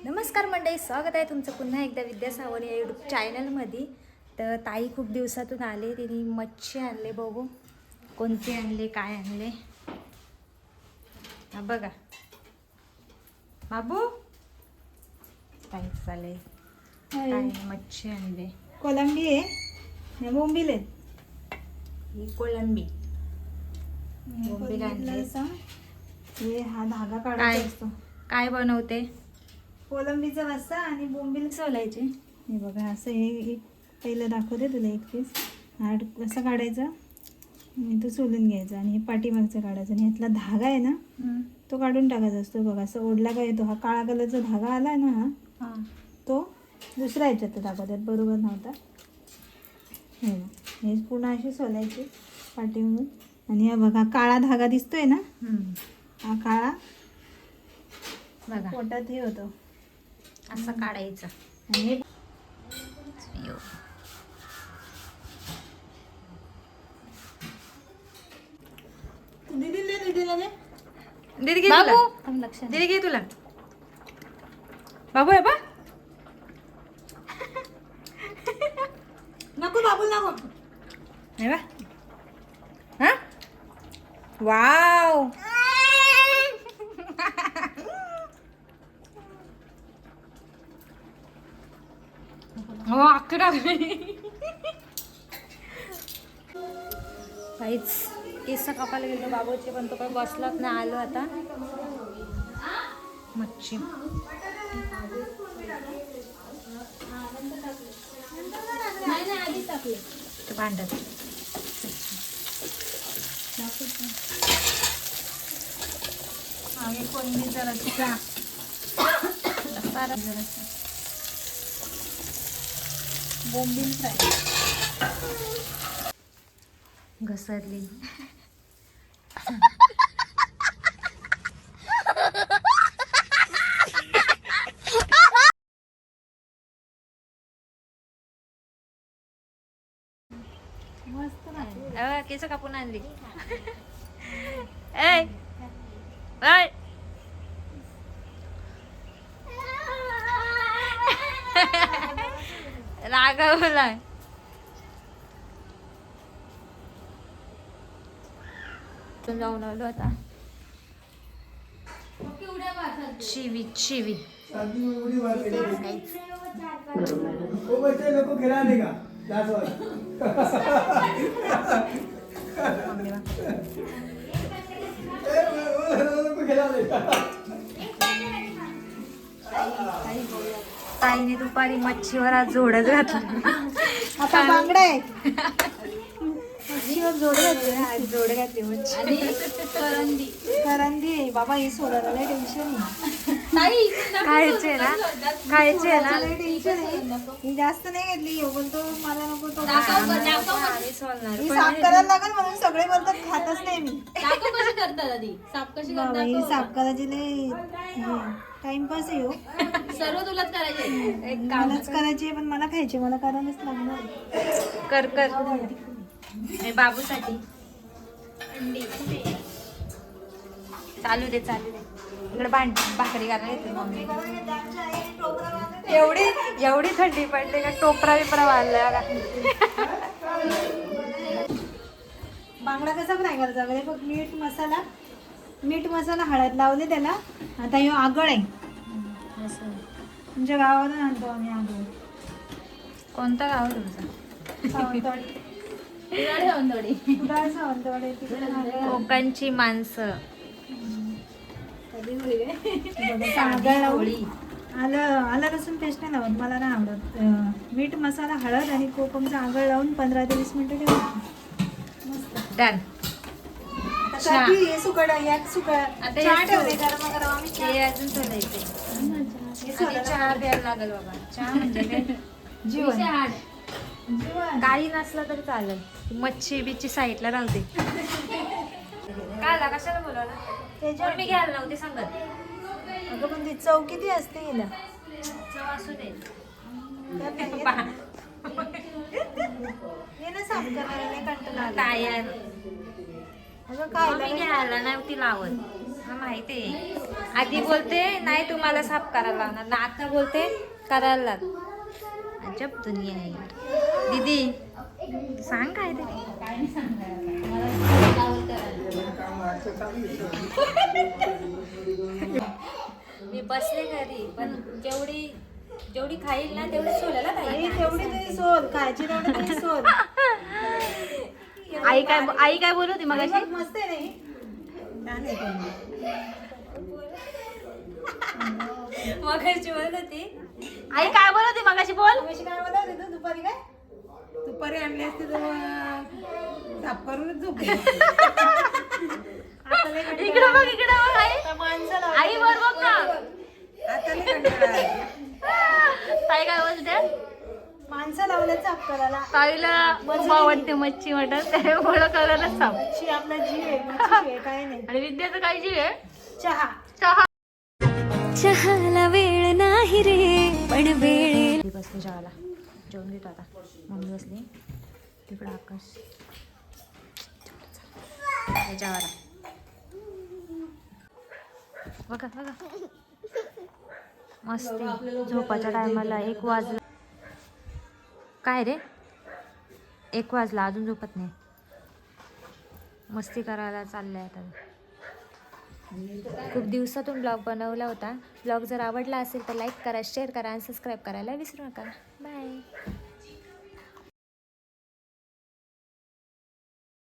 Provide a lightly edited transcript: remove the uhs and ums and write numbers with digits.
नमस्कार मंडळी, स्वागत आहे तुमचं पुन्हा एकदा विद्या सावंत या यूट्यूब चॅनलमध्ये. तर ताई खूप दिवसातून आले, तिने मच्छी आणले. बघू कोणते आणले, काय आणले. हा बघा बाबू, ताई चालेल काय मच्छी आणले. कोलंबी आहे, बोंबील आहेत. ही कोलंबी बोंबील आणले. हे हा धागा काय काढायचा असतो. काय बनवते? कोलंबीचा रस्सा आणि बोंबील सोलायचे. हे बघा असं हे पहिलं दाखवते तुला एक पीस. हा कसं काढायचा आणि तो सोलून घ्यायचा आणि हे पाठीमागचं काढायचं आणि ह्यातला धागा आहे ना तो काढून टाकायचा असतो. बघा असं ओढला का येतो. हा काळा कलरचा धागा आला आहे ना, हा तो दुसऱ्या ह्याच्यात टाका, त्यात बरोबर नव्हता. हे पुन्हा अशी सोलायची पाठीमागून. आणि हा बघा काळा धागा दिसतोय ना, हा काळा बघा पोटात हे होतं असं काढायचं. आणि दीदी घे तुला. दीदी घे तुला. बाबू आहे बा. नको बाबू नको. नाही बा. हा वाव. हो अकरा काहीच केस कापायला गेलो बाबूचे, पण तो काही बसलाच नाही. आलो आता मच्छी. भांडत कोणी जरा बोंबील फ्राय घसरली. मस्त केस कापून आणली. ऐ ऐ रागवलाय. जाऊन आलो आता. शिवी शिवी ताईने दुपारी मच्छीवर आज जोडच घातलं. आता बांगडा आहे. मच्छीवर जोड घातली. आज जोड घातली मच्छी. आणि करंदी आहे बाबा. हे सोडायला लय टेन्शन आहे. खायचे ना, खायचे ना. लय टेन्शन आहे. ही जास्त नाही घेतली. बोलतो मला नको तो. आम्ही सोलणार. ही साफ करायला लागेल म्हणून सगळे बोलतात, खातच नाही मी. बाबा ही साफ करायची लय टाइमपास आहे हो. सर्व तुलाच करायचे. एक मलाच करायची आहे, पण मला खायची. मला करायलाच लागणार. कर कर. हे बाबूसाठी चालू दे चालू दे. इकडे भाकरी करायला येते मम्मी. एवढी थंडी पडली का टोपरा बिपरा वाढला का. बांगडा कसा फ्राय करायचा बघ. मीठ मसाला हळद लावले त्याला. आता ह्यो आगळ आहे. तुमच्या गावावरून आणतो आम्ही आगळ. कोणतं गाव तुमचं? सावंतवाडी. कुडाळ सावंतवाडी तिकडे आगळ. कोकणची माणसं. आगळ लावून आलं लसूण पेस्ट नाही लावत, मला नाही आवडत. मीठ मसाला हळद आणि कोकमचा आगळ लावून 15 ते 20 मिनिटं ठेवायचं. मस्त डन. हे सुकड एक सुकड आता चहा हे ठेवले गरम गरम. आम्ही ते अजून सोलायचे. चहा प्यायला लागेल बाबा. चहा म्हणजे काय जीवन काही नसलं तरी चालेल. मच्छी बिच्छी साईडला राहते. काय कशाला बोलावलं? त्याच्यावर मी घ्यायला नव्हते सांगत. अगं पण ती चव किती असते हिला. चव असू दे. हे ना साफ करायला कंटाळा आला. काय यार, अगं काय मी घ्यायला नव्हती लावत. मला माहिती आहे. आधी बोलते नाही तुम्हाला साफ करायला लागणार ना, आता बोलते करायला लाग. अजब दुनिया आहे यार. दीदी सांग काय ते. मी बसले घरी पण जेवढी जेवढी खाईल ना तेवढी सोलायला आई काही तेवढी तरी सोल खायची तेवढी तरी सोल. आई काय बोलत होती मग बघ, मस्त आहे नाही मगाची बोलत होती. आई काय बोलत होती मगाशी बोल. कशी काय बोलत होती तू दुपारी काय दुपारी आणली असते तर साफ करूनच झोपली. आता लय इकडे बघ आई माणसं आई वर बघ ना. आता नाही कंटाळा आला. ताई काय बोलते. माणसं लावल्यात साफ करायला. ताईला खूप आवडते मच्छी मटण त्यामुळे करायला सांग. मच्छी आपला जीव आहे मच्छी आहे काय नाही. आणि विद्याचं काय जीव आहे. चहा चहा. चहाला वेळ नाही रे पण वेळ. बसली जेवायला, जेवून घेतो आता. मम्मी बसली तिकडं, आकाश जेवायला. बघा बघा मस्त. झोपाच्या टायमाला 1 वाजला. काय रे 1 वाजला अजून झोपत नाही. मस्ती करायला चाललंय आता. खूप दिवसातून ब्लॉग बनवला होता. ब्लॉग जर आवडला असेल तर लाईक करा, शेअर करा आणि सबस्क्राईब करायला विसरू नका. बाय.